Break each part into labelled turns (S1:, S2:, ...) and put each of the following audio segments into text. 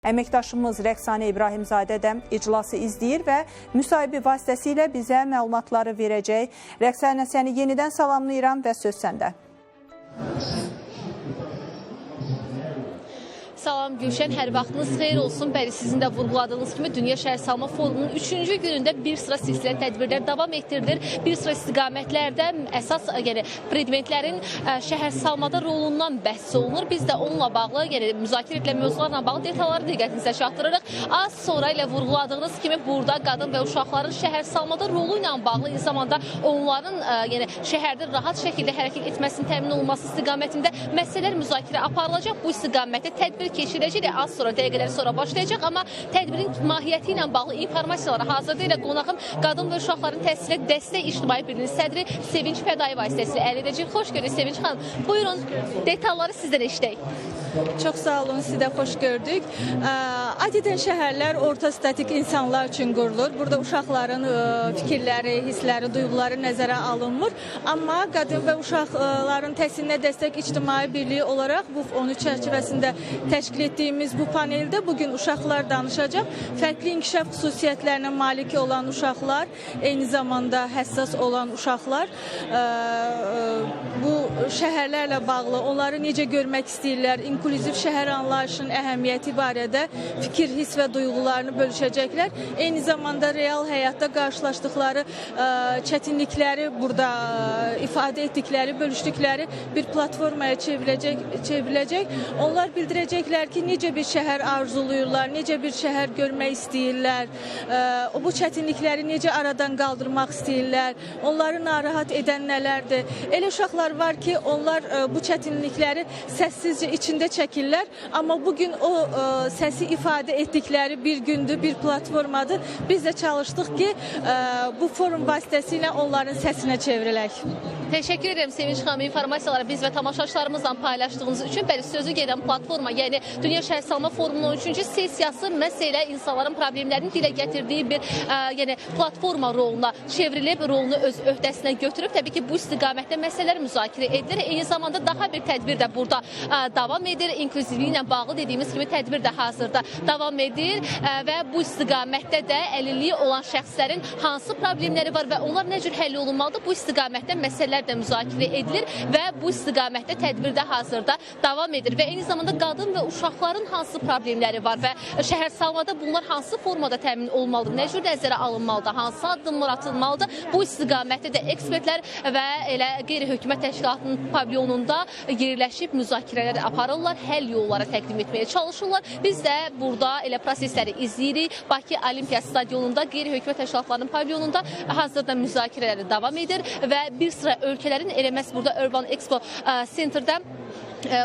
S1: Əməkdaşımız Rəqsanə İbrahimzadə də iclası izləyir və müsahibi vasitəsilə bizə məlumatları verəcək. Rəqsanə, səni yenidən salamlayıram və söz səndə.
S2: Salam Gülşən, hər vaxtınız xeyir olsun. Bəli, sizin də vurğuladığınız kimi Dünya Şəhərsalma Forumunun 3-cü günündə bir sıra silsilə tədbirlər davam etdirilir. Bir sıra istiqamətlərdə əsas predmetlərin şəhərsalmada rolundan bəhs olunur. Biz də onunla bağlı, müzakirə edilən mövzularla bağlı detalları diqqətinizə çatdırırıq. Az sonra ilə vurğuladığınız kimi burada qadın və uşaqların şəhərsalmada rolu ilə bağlı, eyni zamanda onların şəhərdə rahat şəkildə hərəkət etməsinin təmin olunması istiqamətində məsələlər müzakirə aparılacaq. Bu istiqamətdə tədbir keçiriləcək, az sonra, dəqiqələr sonra başlayacaq, amma tədbirin mahiyyəti ilə bağlı informasiyaları hazırda ilə qonağım Qadın və Uşaqların Təhsilə Dəstək İctimai Birliyinin sədri Sevinç Fədai vasitəsilə əldə edəcək. Xoş gördük Sevinç xanım. Buyurun, detalları sizdən eşidək.
S3: Çox sağ olun, sizi də xoş gördük. Adətən şəhərlər orta statik insanlar üçün qurulur. Burada uşaqların fikirləri, hissləri, duyğuları nəzərə alınmır. Amma Qadın və Uşaqların Təhsilinə Dəstək İctimai Birliyi olaraq bu 13 çərçivəsində təşkil etdiyimiz bu paneldə bugün uşaqlar danışacaq. Fərqli inkişaf xüsusiyyətlərinə malik olan uşaqlar, eyni zamanda həssas olan uşaqlar bu şəhərlərlə bağlı onları necə görmək istəyirlər, inklüziv şəhər anlayışının əhəmiyyəti barədə fikir, hiss və duyğularını bölüşəcəklər. Eyni zamanda real həyatda qarşılaşdıqları çətinlikləri burada ifadə etdikləri, bölüşdükləri bir platformaya çevriləcək. Onlar bildirəcəklər ki, necə bir şəhər arzuluyurlar, necə bir şəhər görmək istəyirlər, bu çətinlikləri necə aradan qaldırmaq istəyirlər, onları narahat edən nələrdir. Elə uşaqlar var ki, onlar bu çətinlikləri səssizcə içində çəkirlər, amma bugün o səsi ifadə etdikləri bir gündür, bir platformadır. Biz də çalışdıq ki, bu forum vasitəsilə onların səsinə çevrilək.
S2: Təşəkkür edirəm Sevinç xanım, informasiyaları biz və tamaşaçılarımızla paylaşdığınız üçün. Bəli, sözü gedən platforma, yəni Dünya Şəhərsalma Forumunun 3-cü sessiyası məhz elə insanların problemlərini dilə gətirdiyi bir platforma roluna çevrilib, rolunu öz öhdəsinə götürüb. Təbii ki, bu istiqamətdə məsələlər müzakirə edilir. Eyni zamanda daha bir tədbir də burada davam edir. İnklüzivliklə bağlı dediyimiz kimi tədbir də hazırda davam edir və bu istiqamətdə də əlilliyi olan şəxslərin hansı problemləri var və onlar nə cür həll olunmalıdır? Bu istiqamətdə məsələlər də müzakirə edilir və bu istiqamətdə tədbir də hazırda davam edir və eyni zamanda qadın və uşaqların hansı problemləri var və şəhərsalmada bunlar hansı formada təmin olmalıdır, nə cür nəzərə alınmalıdır, hansı addımlar atılmalıdır? Bu istiqamətdə də ekspertlər və elə qeyri-hökumət təşkilatının pavilyonunda yerləşib müzakirələr aparırlar, həll yolları təqdim etməyə çalışırlar. Biz də burada elə prosesləri izləyirik. Bakı Olimpiya Stadionunda qeyri-hökumət təşkilatlarının pavilyonunda hazırda müzakirələri davam edir və bir sıra ölkələrin eləməz burada Urban Expo Center'da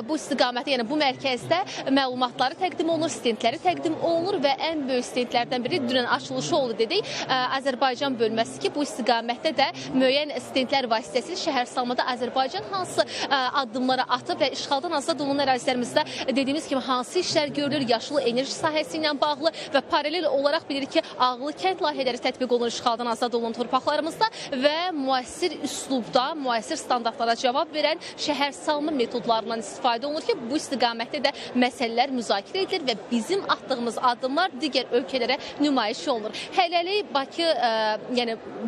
S2: bu istiqamətdə, yəni bu mərkəzdə məlumatları təqdim olunur, stendləri təqdim olunur və ən böyük stendlərdən biri dünən açılışı oldu dedik. Azərbaycan bölməsi ki, bu istiqamətdə də müəyyən stendlər vasitəsilə şəhərsalmada Azərbaycan hansı addımları atıb və işğaldan azad olunan ərazilərimizdə dediyimiz kimi hansı işlər görülür, yaşlı enerji sahəsi ilə bağlı və paralel olaraq bilirik ki, ağlı kənd layihələri tətbiq olunur işğaldan azad olunan torpaqlarımızda və müasir üslubda, müasir standartlara cavab verən şəhərsalma metodlarından istifadə olunur ki, bu istiqamətdə də məsələlər müzakirə edilir və bizim atdığımız addımlar digər ölkələrə nümayiş olunur. Hələlik Bakı,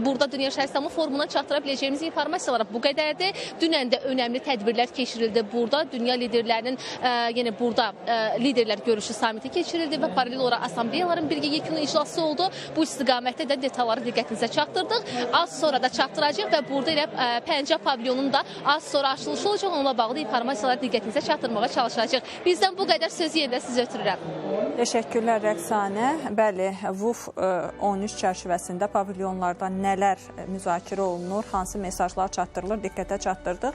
S2: burada Dünya Şəhərsalma Forumuna çatdıra biləcəyimiz informasiyalar bu qədərdir. Dünən də önəmli tədbirlər keçirildi burada. Dünya liderlərinin, burada liderlər görüşü samiti keçirildi və paralel olaraq assambleyaların birgə yekun iclası oldu. Bu istiqamətdə də detalları diqqətinizə çatdırdıq. Az sonra da çatdıracaq və burada elə Pəncə pavilyonunun da az sonra açılışı olacaq. Onunla bağlı informasiyaları diqqətinizə çatdırmağa çalışacaq. Bizdən bu qədər sözü yerdə sizə ötürürəm.
S1: Təşəkkürlər Rəqsanə. Bəli, VUF 13 çərçivəsində pavilyonlarda nələr müzakirə olunur, hansı mesajlar çatdırılır, diqqətə çatdırdıq.